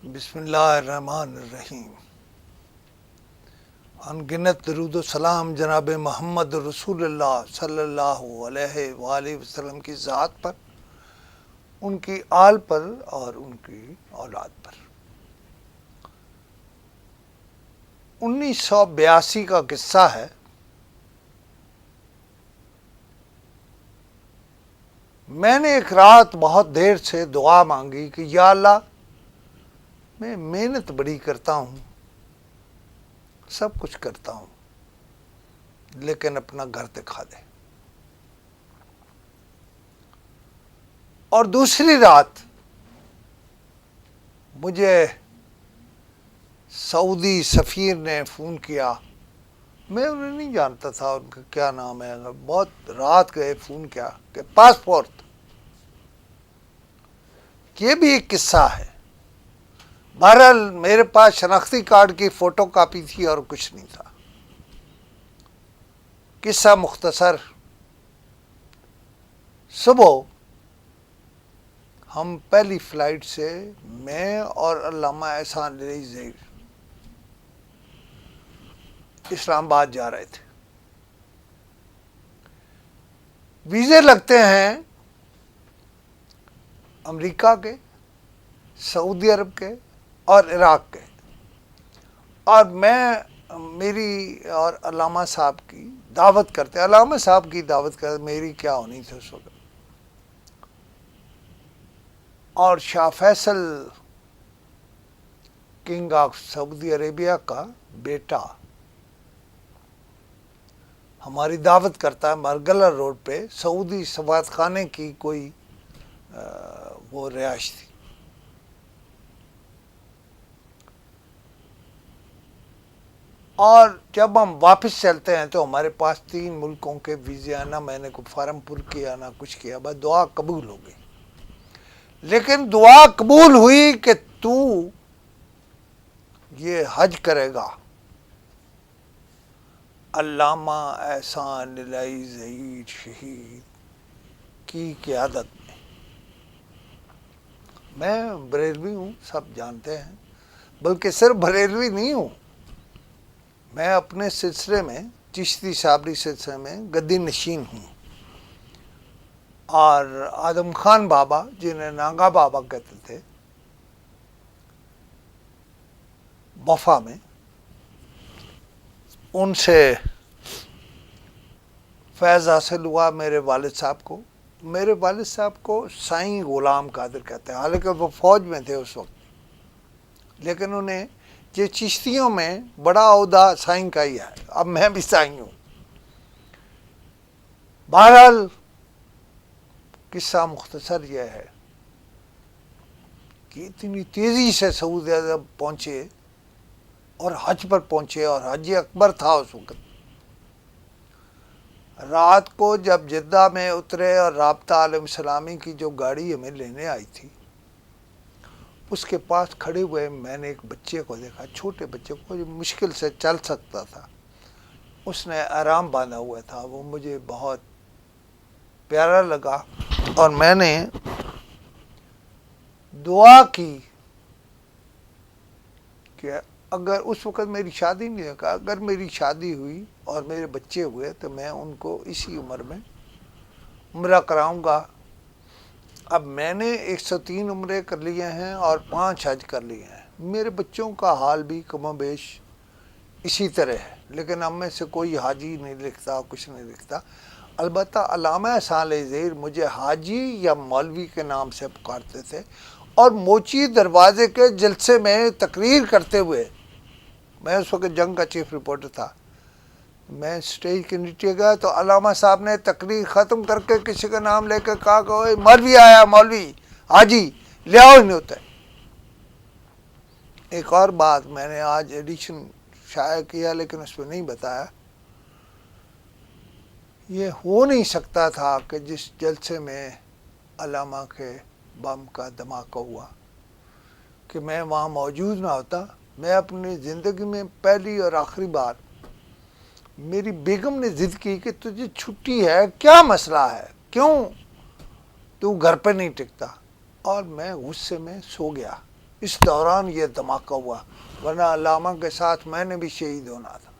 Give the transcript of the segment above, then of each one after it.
بسم اللہ الرحمن الرحیم۔ ان گنت درود و سلام جناب محمد رسول اللہ صلی اللہ علیہ وآلہ وسلم کی ذات پر، ان کی آل پر اور ان کی اولاد پر۔ 1982 کا قصہ ہے۔ میں نے ایک رات بہت دیر سے دعا مانگی کہ یا اللہ، میں محنت بڑی کرتا ہوں، سب کچھ کرتا ہوں، لیکن اپنا گھر دکھا دے۔ اور دوسری رات مجھے سعودی سفیر نے فون کیا، میں انہیں نہیں جانتا تھا، ان کا کیا نام ہے، بہت رات گئے فون کیا کہ پاسپورٹ۔ یہ بھی ایک قصہ ہے۔ بہرحال میرے پاس شناختی کارڈ کی فوٹو کاپی تھی اور کچھ نہیں تھا۔ قصہ مختصر، صبح ہم پہلی فلائٹ سے میں اور علامہ احسان علی ظہیر اسلام آباد جا رہے تھے۔ ویزے لگتے ہیں امریکہ کے، سعودی عرب کے اور عراق کے، اور میری اور علامہ صاحب کی دعوت کرتے، علامہ صاحب کی دعوت کرتے، میری کیا ہونی تھی اس وقت۔ اور Shah Faisal king of Saudi Arabia کا بیٹا ہماری دعوت کرتا ہے مرگلہ روڈ پہ، سعودی سفارت خانے کی کوئی وہ رہائش تھی۔ اور جب ہم واپس چلتے ہیں تو ہمارے پاس 3 ملکوں کے ویزے آنا، میں نے کوئی فارم پر کیا نہ کچھ کیا، بس دعا قبول ہو گئی۔ لیکن دعا قبول ہوئی کہ تو یہ حج کرے گا علامہ احسان علی ظہیر شہید کی قیادت میں۔ میں بریلوی ہوں، سب جانتے ہیں، بلکہ صرف بریلوی نہیں ہوں، میں اپنے سلسلے میں، چشتی صابری سلسلے میں گدی نشین ہوں۔ اور آدم خان بابا، جنہیں ناگا بابا کہتے تھے، وفا میں ان سے فیض حاصل ہوا میرے والد صاحب کو۔ میرے والد صاحب کو سائیں غلام قادر کہتے ہیں، حالانکہ وہ فوج میں تھے اس وقت، لیکن انہیں یہ چشتیوں میں بڑا عہدہ سائیں کا ہی ہے۔ اب میں بھی سائیں ہوں۔ بہرحال قصہ مختصر یہ ہے کہ اتنی تیزی سے سعودی عرب پہنچے اور حج پر پہنچے، اور حج اکبر تھا اس وقت۔ رات کو جب جدہ میں اترے اور رابطہ عالم اسلامی کی جو گاڑی ہمیں لینے آئی تھی، اس کے پاس کھڑے ہوئے میں نے ایک بچے کو دیکھا، چھوٹے بچے کو جو مشکل سے چل سکتا تھا، اس نے آرام باندھا ہوا تھا، وہ مجھے بہت پیارا لگا، اور میں نے دعا کی کہ اگر اس وقت میری شادی نہیں ہوئی، اگر میری شادی ہوئی اور میرے بچے ہوئے تو میں ان کو اسی عمر میں عمرہ کراؤں گا۔ اب میں نے 103 عمرے کر لیے ہیں اور 5 حج کر لیے ہیں۔ میرے بچوں کا حال بھی کم و بیش اسی طرح ہے، لیکن ہم میں سے کوئی حاجی نہیں لکھتا، کچھ نہیں لکھتا۔ البتہ علامہ احسان علی ظہیر مجھے حاجی یا مولوی کے نام سے پکارتے تھے، اور موچی دروازے کے جلسے میں تقریر کرتے ہوئے، میں اس وقت جنگ کا چیف رپورٹر تھا، میں سٹیج کے نیچے گیا تو علامہ صاحب نے تقریر ختم کر کے کسی کا نام لے کے کہا کہ اوے مولوی آیا، مولوی حاجی لے آؤ نہیں ہوتا ہے۔ ایک اور بات میں نے آج ایڈیشن شائع کیا لیکن اس میں نہیں بتایا، یہ ہو نہیں سکتا تھا کہ جس جلسے میں علامہ کے بم کا دھماکہ ہوا کہ میں وہاں موجود نہ ہوتا۔ میں اپنی زندگی میں پہلی اور آخری بار، میری بیگم نے ضد کی کہ تجھے چھٹی ہے، کیا مسئلہ ہے، کیوں تو گھر پہ نہیں ٹکتا، اور میں غصے میں سو گیا۔ اس دوران یہ دھماکہ ہوا، ورنہ علامہ کے ساتھ میں نے بھی شہید ہونا تھا،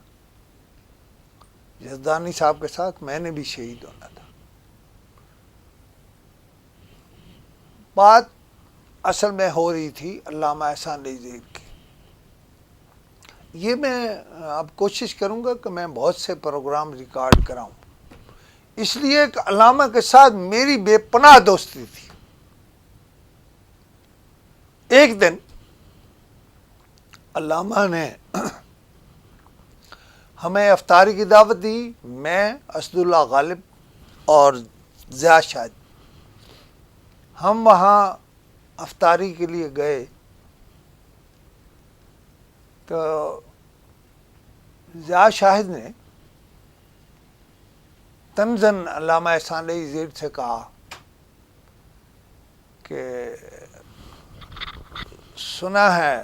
یزدانی صاحب کے ساتھ میں نے بھی شہید ہونا تھا۔ بات اصل میں ہو رہی تھی علامہ احسان علی زہیر کی۔ یہ میں اب کوشش کروں گا کہ میں بہت سے پروگرام ریکارڈ کراؤں، اس لیے کہ علامہ کے ساتھ میری بے پناہ دوستی تھی۔ ایک دن علامہ نے ہمیں افطاری کی دعوت دی، میں، اسداللہ غالب اور ضیاء شاہد، ہم وہاں افطاری کے لیے گئے تو ضیاء شاہد نے طنزاً علامہ احسان علی زہیر سے کہا کہ سنا ہے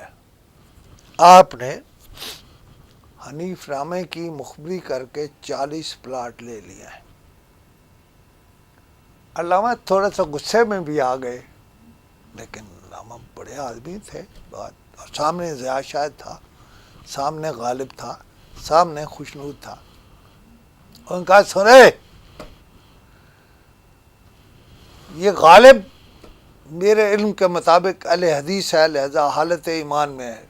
آپ نے حنیف رامے کی مخبری کر کے 40 پلاٹ لے لیا ہے۔ علامہ تھوڑا سا غصے میں بھی آ گئے، لیکن علامہ بڑے آدمی تھے، اور سامنے ضیاء شاہد تھا، سامنے غالب تھا، سامنے خوشنود تھا۔ ان کا سنے، یہ غالب میرے علم کے مطابق اہل حدیث ہے، لہذا حالت ایمان میں ہے،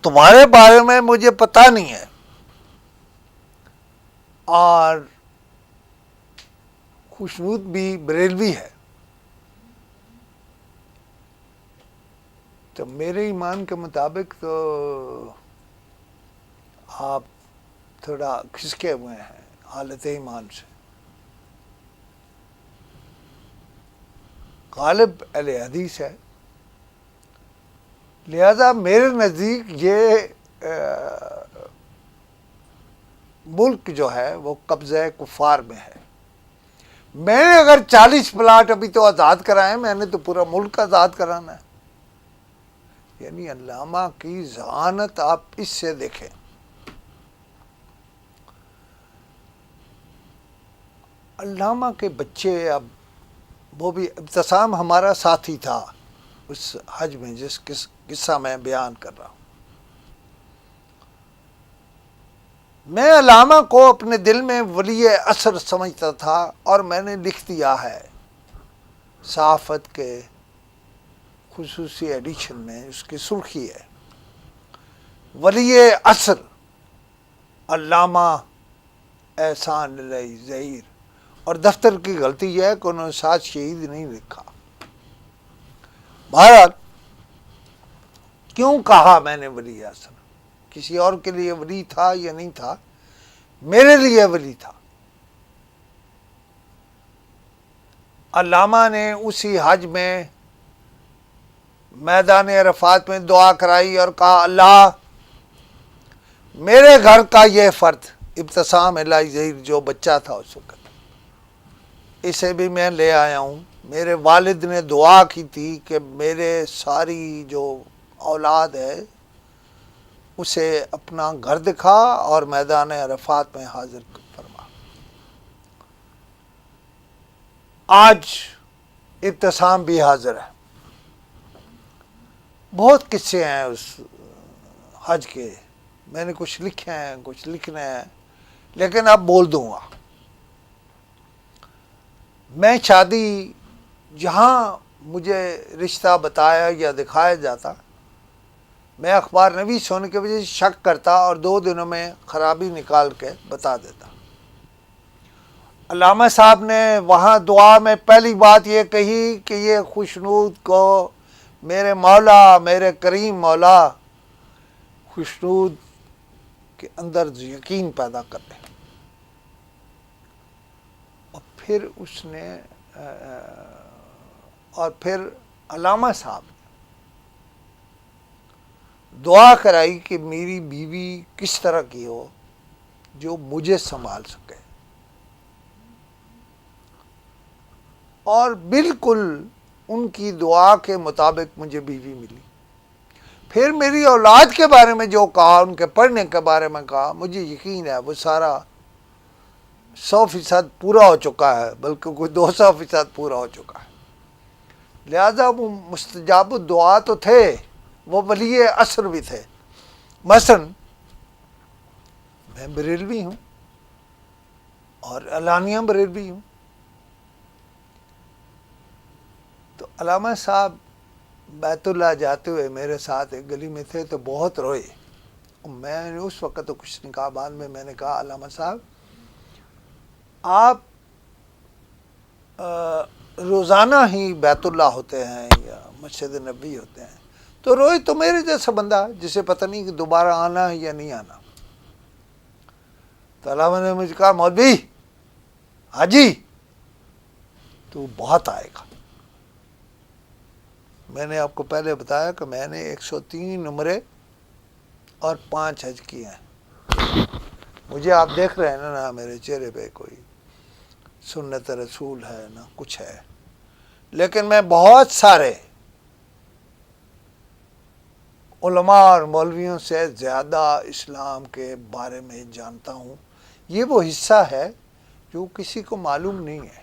تمہارے بارے میں مجھے پتہ نہیں ہے، اور خوشنود بھی بریلوی ہے، تو میرے ایمان کے مطابق تو آپ تھوڑا کھسکے ہوئے ہیں حالت ایمان سے۔ غالب اہل حدیث ہے، لہذا میرے نزدیک یہ ملک جو ہے وہ قبضہ کفار میں ہے۔ میں نے اگر 40 پلاٹ ابھی تو آزاد کرائے، میں نے تو پورا ملک آزاد کرانا ہے۔ یعنی علامہ کی ذہانت آپ اس سے دیکھیں۔ علامہ کے بچے، اب وہ بھی، ابتسام ہمارا ساتھی تھا اس حج میں جس قصہ میں بیان کر رہا ہوں۔ میں علامہ کو اپنے دل میں ولی عصر سمجھتا تھا، اور میں نے لکھ دیا ہے صحافت کے خصوصی ایڈیشن میں، اس کی سرخی ہے ولی عصر علامہ احسان علی زہیر، اور دفتر کی غلطی یہ ہے کہ انہوں نے ساتھ شہید نہیں لکھا۔ بہرحال کیوں کہا میں نے ولی عصر؟ کسی اور کے لیے ولی تھا یا نہیں تھا، میرے لیے ولی تھا۔ علامہ نے اسی حج میں میدان عرفات میں دعا کرائی اور کہا، اللہ میرے گھر کا یہ فرد ابتسام علی زہیر جو بچہ تھا اس وقت، اسے بھی میں لے آیا ہوں۔ میرے والد نے دعا کی تھی کہ میرے ساری جو اولاد ہے اسے اپنا گھر دکھا اور میدان عرفات میں حاضر فرما۔ آج ابتسام بھی حاضر ہے۔ بہت قصے ہیں اس حج کے، میں نے کچھ لکھے ہیں، کچھ لکھنے ہیں، لیکن اب بول دوں گا۔ میں شادی جہاں مجھے رشتہ بتایا یا دکھایا جاتا، میں اخبار نویس ہونے کی وجہ سے شک کرتا اور 2 دنوں میں خرابی نکال کے بتا دیتا۔ علامہ صاحب نے وہاں دعا میں پہلی بات یہ کہی کہ یہ خوشنود کو میرے مولا، میرے کریم مولا خوشنود کے اندر یقین پیدا کر دیں۔ اور پھر اس نے اور پھر علامہ صاحب نے دعا کرائی کہ میری بیوی کس طرح کی ہو جو مجھے سنبھال سکے، اور بالکل ان کی دعا کے مطابق مجھے بیوی ملی۔ پھر میری اولاد کے بارے میں جو کہا، ان کے پڑھنے کے بارے میں کہا، مجھے یقین ہے وہ سارا 100% پورا ہو چکا ہے، بلکہ کوئی 200% پورا ہو چکا ہے۔ لہذا وہ مستجاب الدعا تو تھے، وہ ولی عصر بھی تھے۔ مثلا میں بریلوی ہوں اور علانیہ بریلوی ہوں، تو علامہ صاحب بیت اللہ جاتے ہوئے میرے ساتھ ایک گلی میں تھے تو بہت روئے۔ میں نے اس وقت تو کچھ نہیں کہا، بعد میں نے کہا علامہ صاحب آپ روزانہ ہی بیت اللہ ہوتے ہیں یا مسجد نبوی ہوتے ہیں، تو روئے تو میرے جیسا بندہ جسے پتہ نہیں کہ دوبارہ آنا ہے یا نہیں آنا۔ تو علامہ نے مجھے کہا مولوی حاجی تو بہت آئے گا۔ میں نے آپ کو پہلے بتایا کہ میں نے 103 عمرے اور 5 حج کیے ہیں۔ مجھے آپ دیکھ رہے ہیں نا میرے چہرے پہ کوئی سنت رسول ہے نہ کچھ ہے، لیکن میں بہت سارے علماء اور مولویوں سے زیادہ اسلام کے بارے میں جانتا ہوں۔ یہ وہ حصہ ہے جو کسی کو معلوم نہیں ہے،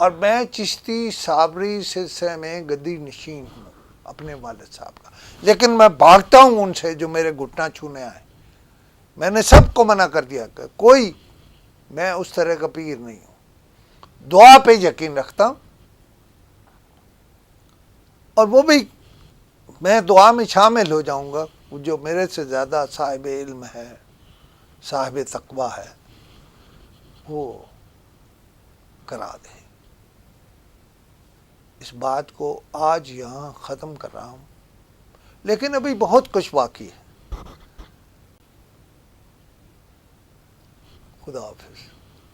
اور میں چشتی صابری سلسلے میں گدی نشین ہوں اپنے والد صاحب کا، لیکن میں بھاگتا ہوں ان سے جو میرے گھٹنا چھونے آئے۔ میں نے سب کو منع کر دیا کہ کوئی، میں اس طرح کا پیر نہیں ہوں، دعا پہ یقین رکھتا ہوں، اور وہ بھی میں دعا میں شامل ہو جاؤں گا۔ جو میرے سے زیادہ صاحب علم ہے، صاحب تقویٰ ہے، وہ کرا دے۔ اس بات کو آج یہاں ختم کر رہا ہوں، لیکن ابھی بہت کچھ باقی ہے۔ خدا حافظ۔